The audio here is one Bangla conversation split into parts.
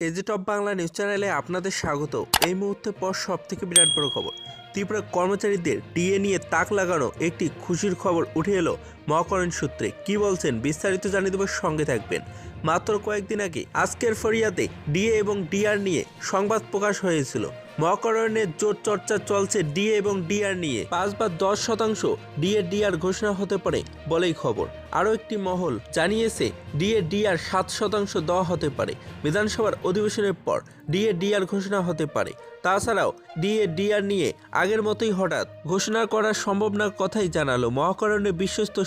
এজি টপ বাংলা নিউজ চ্যানেলে আপনাদের স্বাগত। এই মুহূর্তে পর সব থেকে বিরাট বড় খবর, ত্রিপুরা কর্মচারীদের ডিএ নিয়ে তাক লাগানো একটি খুশির খবর উঠে এলো মহাকরণ সূত্রে। কি বলছেন বিস্তারিত জানিয়ে দেব, সঙ্গে থাকবেন। মাত্র কয়েকদিন আগে আজকের ফরিয়াতে ডিএ এবং ডিআর নিয়ে সংবাদ প্রকাশ হয়েছিল। মহাকরণের জোর চর্চা চলছে ডিএ এবং ডিআর নিয়ে। 5 বা 10% ডিএ ডিআর ঘোষণা হতে পারে বলেই খবর। আরও একটি মহল জানিয়েছে ডিএ ডিআর 7% দেওয়া হতে পারে। বিধানসভার অধিবেশনের পর ডিএ ডিআর ঘোষণা হতে পারে। তাছাড়াও ডিএ ডিআর নিয়ে আগের মতোই হঠাৎ ঘোষণা করা সম্ভব না কথাই জানালো মহাকরণের বিশ্বস্ত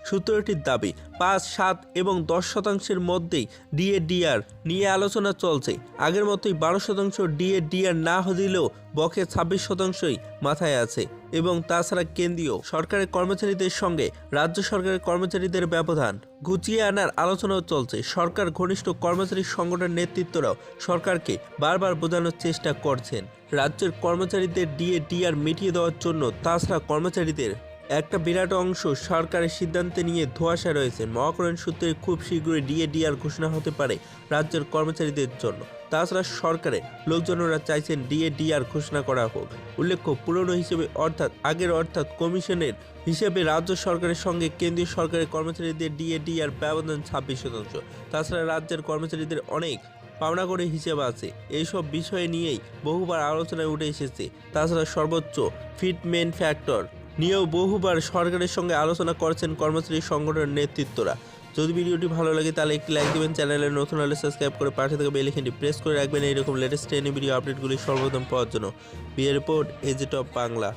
সূত্রটির দাবি 5, 7 এবং 10% মধ্যেই ডিএ ডিআর নিয়ে আলোচনা চলছে। আগের মতোই 12% ডিএ ডিআর না দিলেও বকে 26%ই মাথায় আছে। এবং তাছাড়া কেন্দ্রীয় সরকারের কর্মচারীদের সঙ্গে রাজ্য সরকারের কর্মচারীদের ব্যবধান গুছিয়ে আনার আলোচনাও চলছে। সরকার ঘনিষ্ঠ কর্মচারী সংগঠনের নেতৃত্বরাও সরকারকে বারবার বোঝানোর চেষ্টা করছেন রাজ্যের কর্মচারীদের ডিএ ডিআর মিটিয়ে দেওয়ার জন্য। তাছাড়া কর্মচারীদের একটা বিরাট অংশ সরকারের সিদ্ধান্তে নিয়ে ধোঁয়াশা রয়েছেন। মহাকরণ সূত্রে খুব শীঘ্রই ডিএ ডিআর ঘোষণা হতে পারে রাজ্যের কর্মচারীদের জন্য। তাছাড়া সরকারের লোকজনরা চাইছেন ডিএ ডিআর ঘোষণা করা হোক। উল্লেখ্য, পুরনো হিসেবে অর্থাৎ কমিশনের হিসেবে রাজ্য সরকারের সঙ্গে কেন্দ্রীয় সরকারের কর্মচারীদের ডিএ ডিআর ব্যবধান 26%। তাছাড়া রাজ্যের কর্মচারীদের অনেক পাওনা করে হিসেব আছে। এইসব বিষয় নিয়েই বহুবার আলোচনায় উঠে এসেছে। তাছাড়া সর্বোচ্চ ফিটমেন্ট ফ্যাক্টর নিয়েও বহুবার সরকারের সঙ্গে আলোচনা করছেন কর্মচারী সংগঠনের নেতৃত্বরা। যদি ভিডিওটি ভালো লাগে তাহলে একটি লাইক দেবেন, চ্যানেলে নতুন হলে সাবস্ক্রাইব করে পাশে থাকা বেল আইকনটি প্রেস করে রাখবেন এইরকম লেটেস্ট ট্রেনিং ভিডিও আপডেটগুলি সর্বপ্রথম পাওয়ার জন্য। বিয়ে রিপোর্ট, এজি টপ বাংলা।